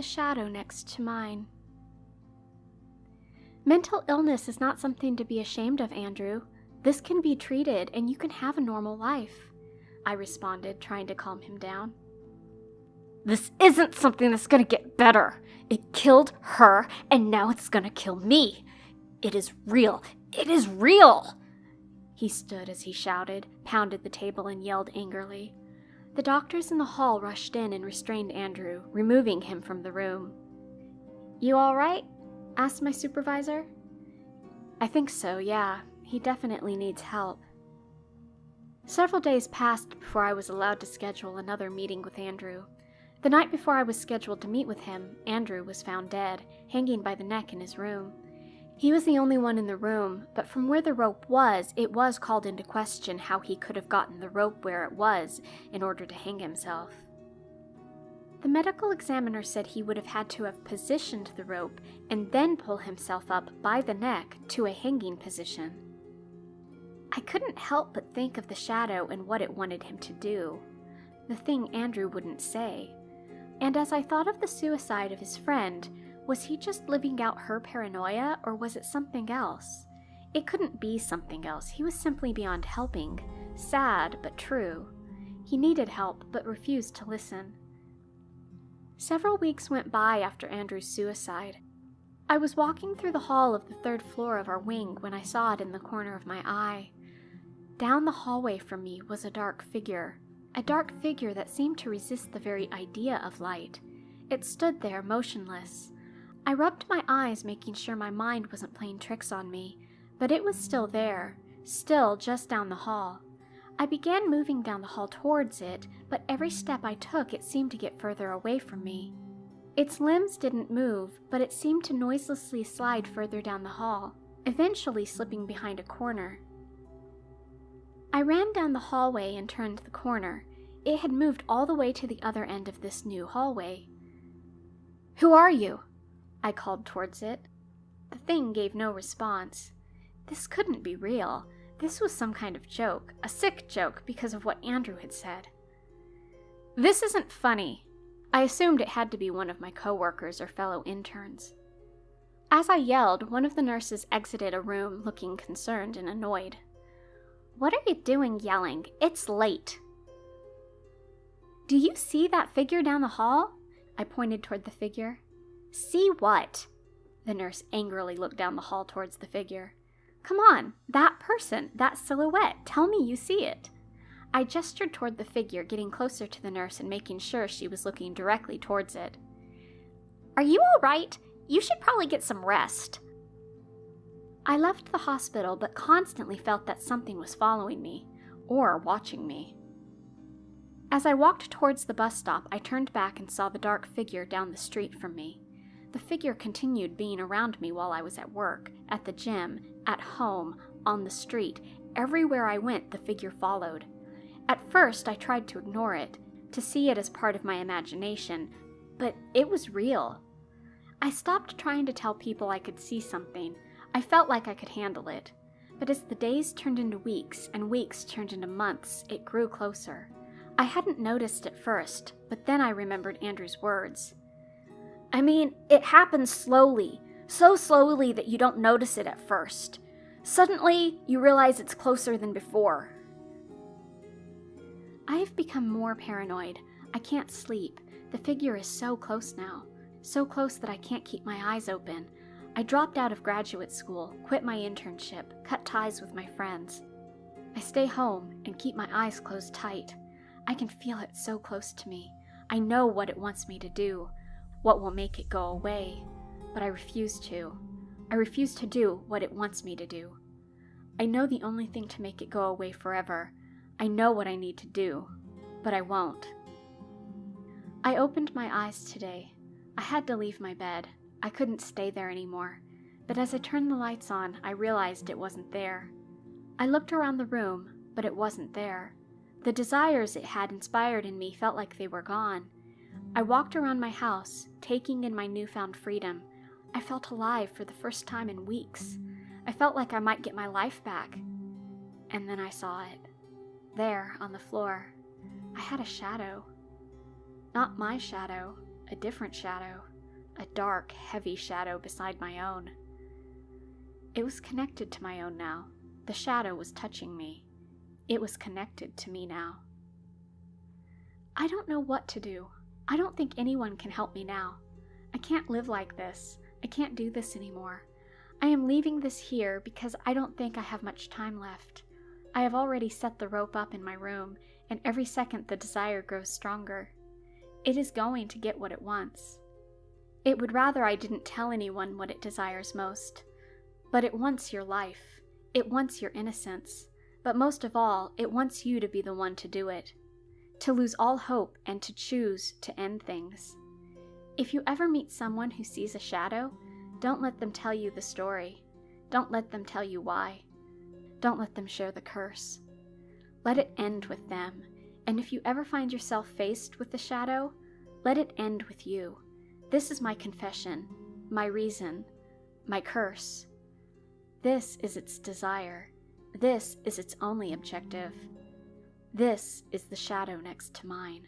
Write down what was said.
the shadow next to mine. Mental illness is not something to be ashamed of, Andrew. This can be treated and you can have a normal life, I responded, trying to calm him down. This isn't something that's gonna get better. It killed her, and now it's gonna kill me. It is real. It is real! He stood as he shouted, pounded the table, and yelled angrily. The doctors in the hall rushed in and restrained Andrew, removing him from the room. You all right? Asked my supervisor. I think so, yeah. He definitely needs help. Several days passed before I was allowed to schedule another meeting with Andrew. The night before I was scheduled to meet with him, Andrew was found dead, hanging by the neck in his room. He was the only one in the room, but from where the rope was, it was called into question how he could have gotten the rope where it was in order to hang himself. The medical examiner said he would have had to have positioned the rope and then pull himself up by the neck to a hanging position. I couldn't help but think of the shadow and what it wanted him to do, the thing Andrew wouldn't say. And as I thought of the suicide of his friend, was he just living out her paranoia, or was it something else? It couldn't be something else. He was simply beyond helping. Sad, but true. He needed help, but refused to listen. Several weeks went by after Andrew's suicide. I was walking through the hall of the 3rd floor of our wing when I saw it in the corner of my eye. Down the hallway from me was a dark figure that seemed to resist the very idea of light. It stood there motionless. I rubbed my eyes, making sure my mind wasn't playing tricks on me, but it was still there, still just down the hall. I began moving down the hall towards it, but every step I took it seemed to get further away from me. Its limbs didn't move, but it seemed to noiselessly slide further down the hall, eventually slipping behind a corner. I ran down the hallway and turned the corner. It had moved all the way to the other end of this new hallway. "Who are you?" I called towards it. The thing gave no response. This couldn't be real. This was some kind of joke, a sick joke because of what Andrew had said. This isn't funny. I assumed it had to be one of my coworkers or fellow interns. As I yelled, one of the nurses exited a room looking concerned and annoyed. What are you doing yelling? It's late. Do you see that figure down the hall? I pointed toward the figure. See what? The nurse angrily looked down the hall towards the figure. Come on, that person, that silhouette, tell me you see it. I gestured toward the figure, getting closer to the nurse and making sure she was looking directly towards it. Are you all right? You should probably get some rest. I left the hospital, but constantly felt that something was following me, or watching me. As I walked towards the bus stop, I turned back and saw the dark figure down the street from me. The figure continued being around me while I was at work, at the gym, at home, on the street. Everywhere I went, the figure followed. At first, I tried to ignore it, to see it as part of my imagination, but it was real. I stopped trying to tell people I could see something. I felt like I could handle it. But as the days turned into weeks, and weeks turned into months, it grew closer. I hadn't noticed at first, but then I remembered Andrew's words. I mean, it happens slowly, so slowly that you don't notice it at first. Suddenly, you realize it's closer than before. I have become more paranoid. I can't sleep. The figure is so close now. So close that I can't keep my eyes open. I dropped out of graduate school, quit my internship, cut ties with my friends. I stay home and keep my eyes closed tight. I can feel it so close to me. I know what it wants me to do, what will make it go away, but I refuse to. I refuse to do what it wants me to do. I know the only thing to make it go away forever. I know what I need to do, but I won't. I opened my eyes today. I had to leave my bed. I couldn't stay there anymore, but as I turned the lights on, I realized it wasn't there. I looked around the room, but it wasn't there. The desires it had inspired in me felt like they were gone. I walked around my house, taking in my newfound freedom. I felt alive for the first time in weeks. I felt like I might get my life back. And then I saw it. There, on the floor. I had a shadow. Not my shadow, a different shadow. a dark, heavy shadow beside my own. It was connected to my own now. The shadow was touching me. It was connected to me now. I don't know what to do. I don't think anyone can help me now. I can't live like this. I can't do this anymore. I am leaving this here because I don't think I have much time left. I have already set the rope up in my room, and every second the desire grows stronger. It is going to get what it wants. It would rather I didn't tell anyone what it desires most. But it wants your life. It wants your innocence. But most of all, it wants you to be the one to do it. To lose all hope and to choose to end things. If you ever meet someone who sees a shadow, don't let them tell you the story. Don't let them tell you why. Don't let them share the curse. Let it end with them. And if you ever find yourself faced with the shadow, let it end with you. This is my confession, my reason, my curse. This is its desire. This is its only objective. This is the shadow next to mine.